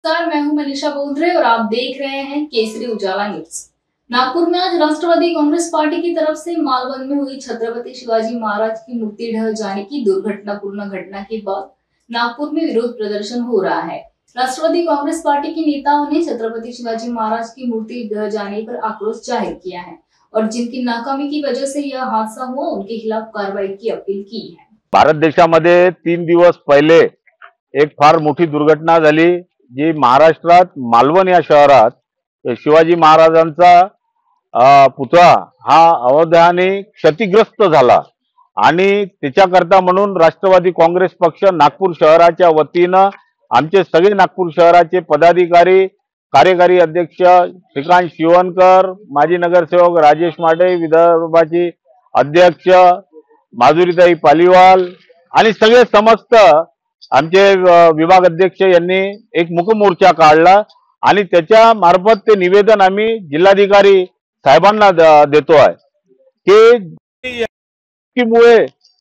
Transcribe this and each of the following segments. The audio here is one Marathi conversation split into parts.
नमस्कार, मैं हूं मनीषा बोंद्रे और आप देख रहे हैं केसरी उजाला न्यूज। नागपुर में आज राष्ट्रवादी कांग्रेस पार्टी की तरफ से मालवंत में हुई छत्रपति शिवाजी महाराज की मूर्ति ढह जाने की दुर्घटनापूर्ण घटना के बाद नागपुर में विरोध प्रदर्शन हो रहा है। राष्ट्रवादी कांग्रेस पार्टी के नेताओं ने छत्रपति शिवाजी महाराज की मूर्ति ढह जाने पर आक्रोश जाहिर किया है और जिनकी नाकामी की वजह से यह हादसा हुआ उनके खिलाफ कार्रवाई की अपील की है। भारत देशामध्ये 3 दिवस पहिले एक फार मोठी दुर्घटना झाली, जी महाराष्ट्रात मालवण या शहरात शिवाजी महाराजांचा पुतळा हा अवधाने क्षतिग्रस्त झाला आणि त्याच्याकरता म्हणून राष्ट्रवादी काँग्रेस पक्ष नागपूर शहराच्या वतीनं आमचे सगळे नागपूर शहराचे पदाधिकारी, कार्यकारी अध्यक्ष श्रीकांत शिवणकर, माजी नगरसेवक राजेश माडे, विदर्भाचे अध्यक्ष माधुरीताई पालीवाल आणि सगळे समस्त आमचे विभाग अध्यक्ष यांनी एक मुक मोर्चा काढला आणि त्याच्या मार्फत ते निवेदन आम्ही जिल्हाधिकारी साहेबांना देतो आहे की मुळे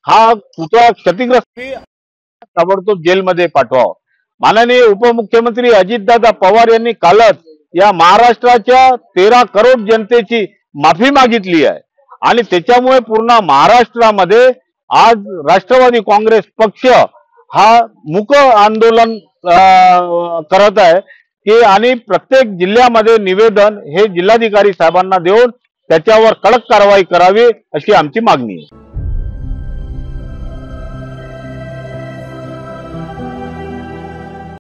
हा पुतळा क्षतिग्रस्त ताबडतोब जेलमध्ये पाठवावा। माननीय उपमुख्यमंत्री अजितदादा पवार यांनी कालच या महाराष्ट्राच्या 13 करोड जनतेची माफी मागितली आहे आणि त्याच्यामुळे पूर्ण महाराष्ट्रामध्ये आज राष्ट्रवादी काँग्रेस पक्ष हा मूक आंदोलन करत आहे की आणि प्रत्येक जिल्ह्यामध्ये निवेदन हे जिल्हाधिकारी साहेबांना देऊन त्याच्यावर कडक कारवाई करावी अशी आमची मागणी आहे।